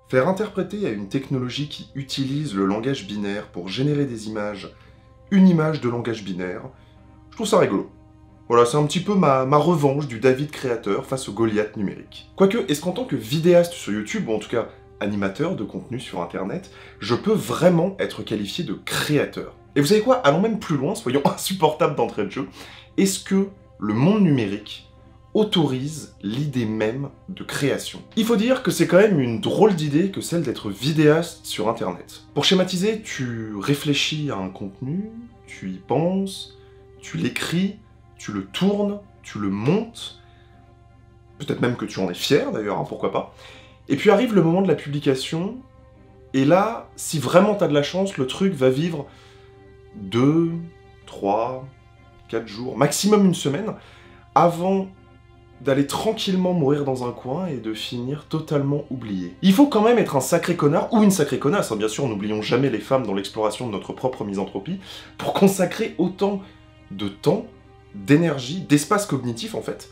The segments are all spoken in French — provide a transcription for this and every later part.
Faire interpréter à une technologie qui utilise le langage binaire pour générer des images, une image de langage binaire, je trouve ça rigolo. Voilà, c'est un petit peu ma revanche du David créateur face au Goliath numérique. Quoique, est-ce qu'en tant que vidéaste sur YouTube, ou en tout cas animateur de contenu sur Internet, je peux vraiment être qualifié de créateur? Et vous savez quoi? Allons même plus loin, soyons insupportables d'entrée de jeu. Est-ce que le monde numérique autorise l'idée même de création? Il faut dire que c'est quand même une drôle d'idée que celle d'être vidéaste sur Internet. Pour schématiser, tu réfléchis à un contenu, tu y penses, tu l'écris, tu le tournes, tu le montes, peut-être même que tu en es fier d'ailleurs, hein, pourquoi pas. Et puis arrive le moment de la publication, et là, si vraiment t'as de la chance, le truc va vivre 2, 3, 4 jours, maximum une semaine, avant d'aller tranquillement mourir dans un coin et de finir totalement oublié. Il faut quand même être un sacré connard, ou une sacrée connasse, hein, bien sûr, n'oublions jamais les femmes dans l'exploration de notre propre misanthropie, pour consacrer autant de temps, d'énergie, d'espace cognitif en fait,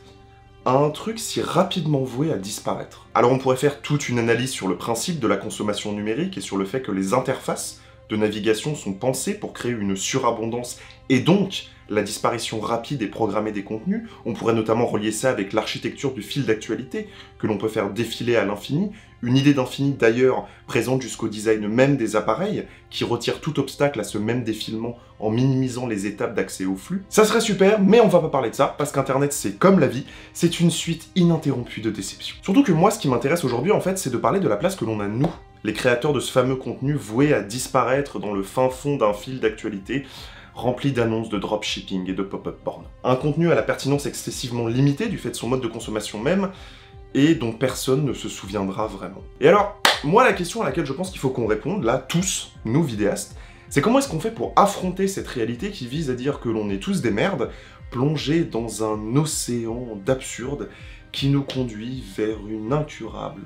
à un truc si rapidement voué à disparaître. Alors on pourrait faire toute une analyse sur le principe de la consommation numérique et sur le fait que les interfaces de navigation sont pensées pour créer une surabondance et donc la disparition rapide et programmée des contenus. On pourrait notamment relier ça avec l'architecture du fil d'actualité, que l'on peut faire défiler à l'infini, une idée d'infini d'ailleurs présente jusqu'au design même des appareils, qui retire tout obstacle à ce même défilement en minimisant les étapes d'accès au flux. Ça serait super, mais on va pas parler de ça, parce qu'Internet c'est comme la vie, c'est une suite ininterrompue de déceptions. Surtout que moi ce qui m'intéresse aujourd'hui en fait, c'est de parler de la place que l'on a nous, les créateurs de ce fameux contenu voué à disparaître dans le fin fond d'un fil d'actualité, rempli d'annonces de dropshipping et de pop-up porn. Un contenu à la pertinence excessivement limitée du fait de son mode de consommation même, et dont personne ne se souviendra vraiment. Et alors, moi la question à laquelle je pense qu'il faut qu'on réponde, là, tous, nous vidéastes, c'est comment est-ce qu'on fait pour affronter cette réalité qui vise à dire que l'on est tous des merdes, plongés dans un océan d'absurde qui nous conduit vers une incurable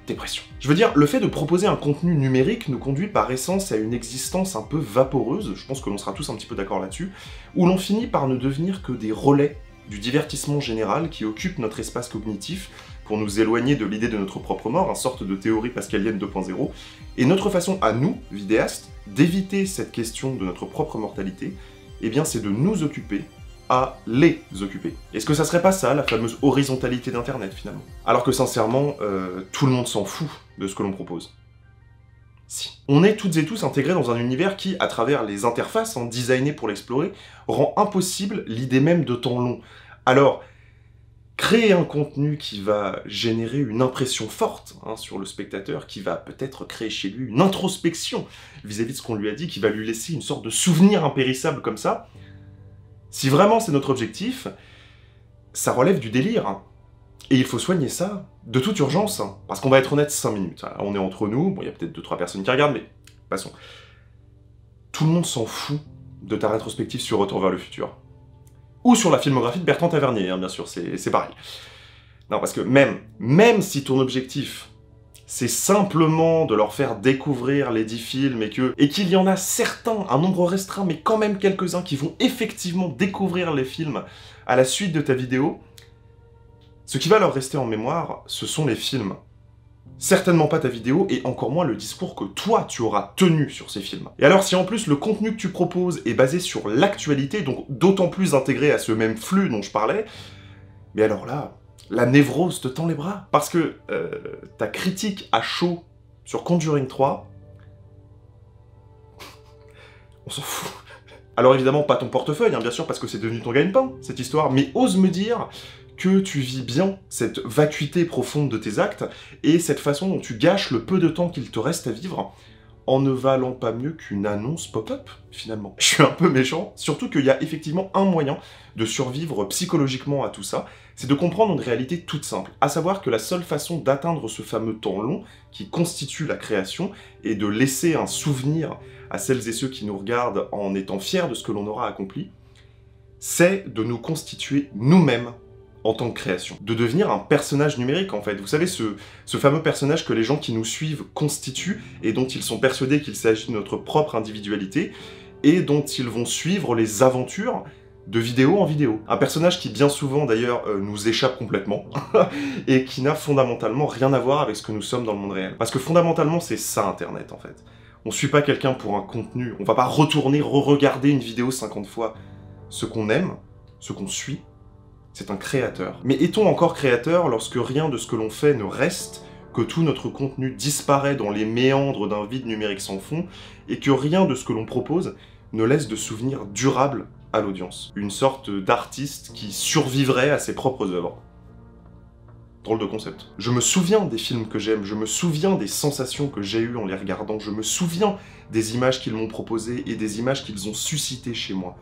dépression. Je veux dire, le fait de proposer un contenu numérique nous conduit par essence à une existence un peu vaporeuse, je pense que l'on sera tous un petit peu d'accord là-dessus, où l'on finit par ne devenir que des relais du divertissement général qui occupe notre espace cognitif pour nous éloigner de l'idée de notre propre mort, une sorte de théorie pascalienne 2.0, et notre façon à nous, vidéastes, d'éviter cette question de notre propre mortalité, eh bien c'est de nous occuper à les occuper. Est-ce que ça serait pas ça, la fameuse horizontalité d'Internet, finalement? Alors que sincèrement, tout le monde s'en fout de ce que l'on propose. Si. On est toutes et tous intégrés dans un univers qui, à travers les interfaces designées pour l'explorer, rend impossible l'idée même de temps long. Alors, créer un contenu qui va générer une impression forte sur le spectateur, qui va peut-être créer chez lui une introspection vis-à-vis de ce qu'on lui a dit, qui va lui laisser une sorte de souvenir impérissable comme ça, si vraiment c'est notre objectif, ça relève du délire. Et il faut soigner ça de toute urgence. Parce qu'on va être honnête 5 minutes. On est entre nous, bon, il y a peut-être 2-3 personnes qui regardent, mais passons. Tout le monde s'en fout de ta rétrospective sur Retour vers le futur. Ou sur la filmographie de Bertrand Tavernier, bien sûr, c'est pareil. Non, parce que même si ton objectif, c'est simplement de leur faire découvrir les 10 films et qu'il y en a certains, un nombre restreint, mais quand même quelques-uns qui vont effectivement découvrir les films à la suite de ta vidéo, ce qui va leur rester en mémoire, ce sont les films. Certainement pas ta vidéo, et encore moins le discours que toi, tu auras tenu sur ces films. Et alors, si en plus le contenu que tu proposes est basé sur l'actualité, donc d'autant plus intégré à ce même flux dont je parlais, mais alors là, la névrose te tend les bras. Parce que ta critique à chaud sur Conjuring 3, on s'en fout. Alors évidemment, pas ton portefeuille, bien sûr, parce que c'est devenu ton gagne-pain, cette histoire, mais ose me dire que tu vis bien cette vacuité profonde de tes actes, et cette façon dont tu gâches le peu de temps qu'il te reste à vivre, en ne valant pas mieux qu'une annonce pop-up, finalement. Je suis un peu méchant, surtout qu'il y a effectivement un moyen de survivre psychologiquement à tout ça, c'est de comprendre une réalité toute simple, à savoir que la seule façon d'atteindre ce fameux temps long, qui constitue la création, et de laisser un souvenir à celles et ceux qui nous regardent en étant fiers de ce que l'on aura accompli, c'est de nous constituer nous-mêmes en tant que création. De devenir un personnage numérique, en fait. Vous savez, ce fameux personnage que les gens qui nous suivent constituent, et dont ils sont persuadés qu'il s'agit de notre propre individualité, et dont ils vont suivre les aventures de vidéo en vidéo. Un personnage qui bien souvent d'ailleurs nous échappe complètement et qui n'a fondamentalement rien à voir avec ce que nous sommes dans le monde réel. Parce que fondamentalement c'est ça Internet en fait. On suit pas quelqu'un pour un contenu, on va pas retourner, re-regarder une vidéo 50 fois. Ce qu'on aime, ce qu'on suit, c'est un créateur. Mais est-on encore créateur lorsque rien de ce que l'on fait ne reste, que tout notre contenu disparaît dans les méandres d'un vide numérique sans fond, et que rien de ce que l'on propose ne laisse de souvenirs durables à l'audience. Une sorte d'artiste qui survivrait à ses propres œuvres. Drôle de concept. Je me souviens des films que j'aime, je me souviens des sensations que j'ai eues en les regardant, je me souviens des images qu'ils m'ont proposées et des images qu'ils ont suscitées chez moi.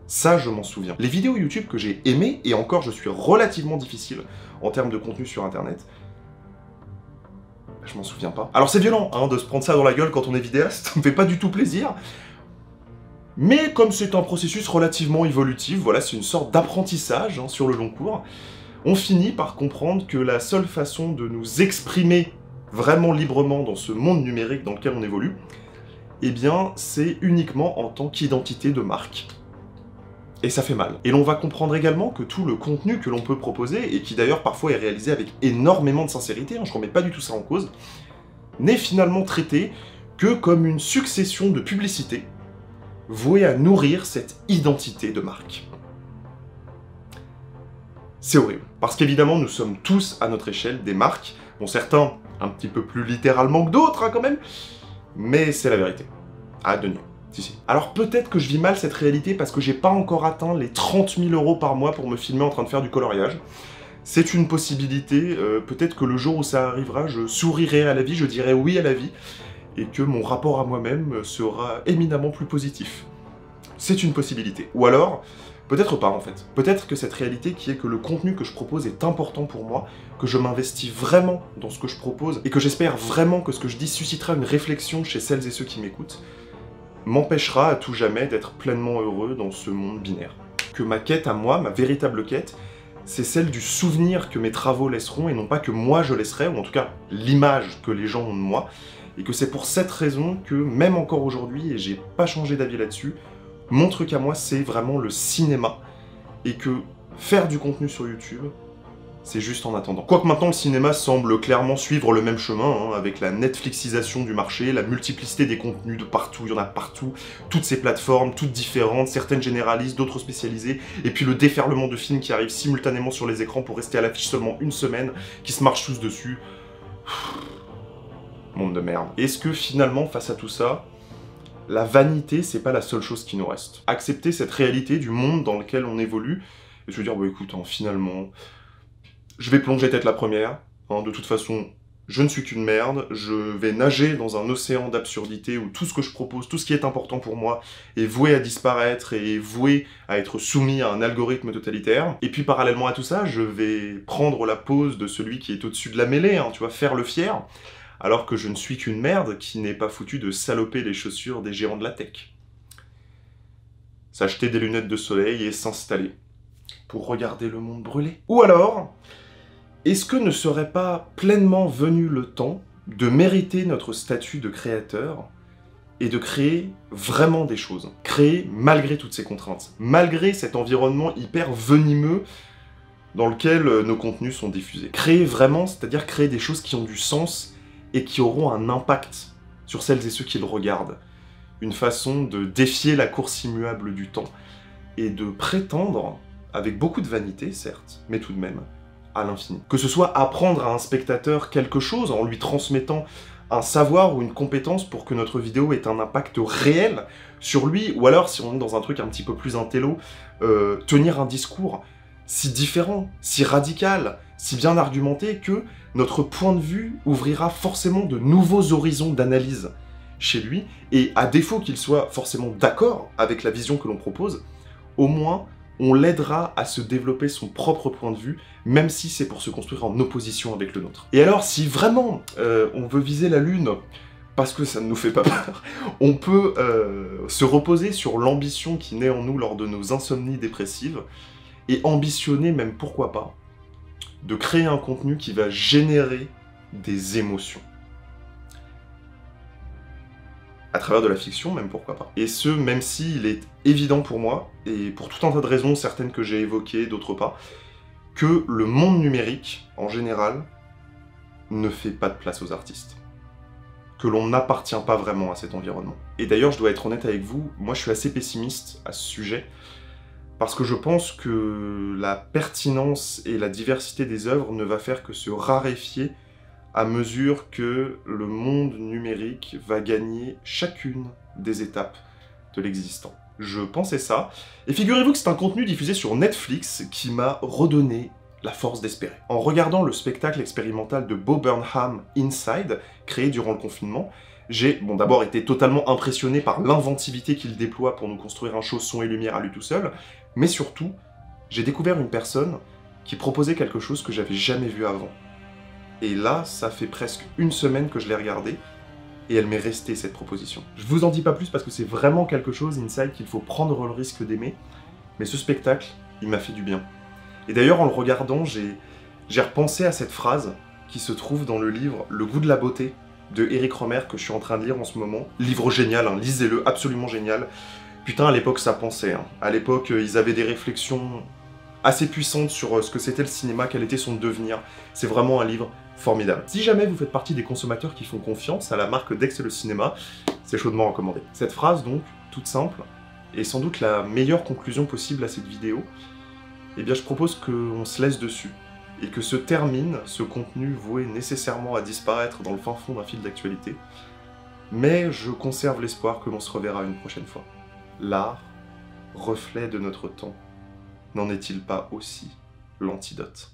Ça, je m'en souviens. Les vidéos YouTube que j'ai aimées, et encore je suis relativement difficile en termes de contenu sur Internet, je m'en souviens pas. Alors c'est violent hein, de se prendre ça dans la gueule quand on est vidéaste, ça me fait pas du tout plaisir. Mais comme c'est un processus relativement évolutif, voilà, c'est une sorte d'apprentissage hein, sur le long cours, on finit par comprendre que la seule façon de nous exprimer vraiment librement dans ce monde numérique dans lequel on évolue, eh bien, c'est uniquement en tant qu'identité de marque. Et ça fait mal. Et l'on va comprendre également que tout le contenu que l'on peut proposer, et qui d'ailleurs parfois est réalisé avec énormément de sincérité, hein, je remets pas du tout ça en cause, n'est finalement traité que comme une succession de publicités vouées à nourrir cette identité de marque. C'est horrible. Parce qu'évidemment, nous sommes tous, à notre échelle, des marques, bon certains un petit peu plus littéralement que d'autres, hein, quand même, mais c'est la vérité. Ah, Denis. Si. Alors peut-être que je vis mal cette réalité parce que j'ai pas encore atteint les 30 000 € par mois pour me filmer en train de faire du coloriage. C'est une possibilité, peut-être que le jour où ça arrivera, je sourirai à la vie, je dirai oui à la vie, et que mon rapport à moi-même sera éminemment plus positif. C'est une possibilité. Ou alors, peut-être pas en fait. Peut-être que cette réalité qui est que le contenu que je propose est important pour moi, que je m'investis vraiment dans ce que je propose, et que j'espère vraiment que ce que je dis suscitera une réflexion chez celles et ceux qui m'écoutent, m'empêchera à tout jamais d'être pleinement heureux dans ce monde binaire. Que ma quête à moi, ma véritable quête, c'est celle du souvenir que mes travaux laisseront et non pas que moi je laisserai, ou en tout cas l'image que les gens ont de moi, et que c'est pour cette raison que, même encore aujourd'hui, et j'ai pas changé d'avis là-dessus, mon truc à moi c'est vraiment le cinéma, et que faire du contenu sur YouTube, c'est juste en attendant. Quoique maintenant le cinéma semble clairement suivre le même chemin, hein, avec la Netflixisation du marché, la multiplicité des contenus de partout, il y en a partout, toutes ces plateformes, toutes différentes, certaines généralistes, d'autres spécialisées, et puis le déferlement de films qui arrivent simultanément sur les écrans pour rester à l'affiche seulement une semaine, qui se marchent tous dessus. Monde de merde. Est-ce que finalement, face à tout ça, la vanité, c'est pas la seule chose qui nous reste? Accepter cette réalité du monde dans lequel on évolue, et se dire, bah écoute, hein, finalement... je vais plonger tête la première, hein, de toute façon, je ne suis qu'une merde, je vais nager dans un océan d'absurdité où tout ce que je propose, tout ce qui est important pour moi, est voué à disparaître et voué à être soumis à un algorithme totalitaire. Et puis parallèlement à tout ça, je vais prendre la pose de celui qui est au-dessus de la mêlée, hein, tu vois, faire le fier, alors que je ne suis qu'une merde qui n'est pas foutu de saloper les chaussures des géants de la tech. S'acheter des lunettes de soleil et s'installer pour regarder le monde brûler. Ou alors... est-ce que ne serait pas pleinement venu le temps de mériter notre statut de créateur et de créer vraiment des choses? Créer malgré toutes ces contraintes, malgré cet environnement hyper venimeux dans lequel nos contenus sont diffusés. Créer vraiment, c'est-à-dire créer des choses qui ont du sens et qui auront un impact sur celles et ceux qui le regardent. Une façon de défier la course immuable du temps et de prétendre, avec beaucoup de vanité certes, mais tout de même, à l'infini. Que ce soit apprendre à un spectateur quelque chose en lui transmettant un savoir ou une compétence pour que notre vidéo ait un impact réel sur lui, ou alors, si on est dans un truc un petit peu plus intello, tenir un discours si différent, si radical, si bien argumenté que notre point de vue ouvrira forcément de nouveaux horizons d'analyse chez lui, et à défaut qu'il soit forcément d'accord avec la vision que l'on propose, au moins on l'aidera à se développer son propre point de vue, même si c'est pour se construire en opposition avec le nôtre. Et alors, si vraiment on veut viser la lune, parce que ça ne nous fait pas peur, on peut se reposer sur l'ambition qui naît en nous lors de nos insomnies dépressives, et ambitionner même, pourquoi pas, de créer un contenu qui va générer des émotions. à travers de la fiction même, pourquoi pas. Et ce, même s'il est évident pour moi, et pour tout un tas de raisons, certaines que j'ai évoquées, d'autres pas, que le monde numérique, en général, ne fait pas de place aux artistes. Que l'on n'appartient pas vraiment à cet environnement. Et d'ailleurs, je dois être honnête avec vous, moi je suis assez pessimiste à ce sujet, parce que je pense que la pertinence et la diversité des œuvres ne va faire que se raréfier à mesure que le monde numérique va gagner chacune des étapes de l'existant. Je pensais ça, et figurez-vous que c'est un contenu diffusé sur Netflix qui m'a redonné la force d'espérer. En regardant le spectacle expérimental de Bo Burnham, Inside, créé durant le confinement, j'ai d'abord été totalement impressionné par l'inventivité qu'il déploie pour nous construire un show son et lumière à lui tout seul, mais surtout, j'ai découvert une personne qui proposait quelque chose que j'avais jamais vu avant. Et là, ça fait presque une semaine que je l'ai regardée, et elle m'est restée, cette proposition. Je vous en dis pas plus parce que c'est vraiment quelque chose, Inside, qu'il faut prendre le risque d'aimer, mais ce spectacle, il m'a fait du bien. Et d'ailleurs, en le regardant, j'ai repensé à cette phrase qui se trouve dans le livre Le goût de la beauté de Eric Rohmer que je suis en train de lire en ce moment. Livre génial, hein, lisez-le, absolument génial. Putain, à l'époque, ça pensait. Hein. À l'époque, ils avaient des réflexions assez puissantes sur ce que c'était le cinéma, quel était son devenir. C'est vraiment un livre formidable. Si jamais vous faites partie des consommateurs qui font confiance à la marque Dex et le cinéma, c'est chaudement recommandé. Cette phrase, donc, toute simple, est sans doute la meilleure conclusion possible à cette vidéo. Eh bien, je propose qu'on se laisse dessus, et que se termine ce contenu voué nécessairement à disparaître dans le fin fond d'un fil d'actualité, mais je conserve l'espoir que l'on se reverra une prochaine fois. L'art, reflet de notre temps, n'en est-il pas aussi l'antidote ?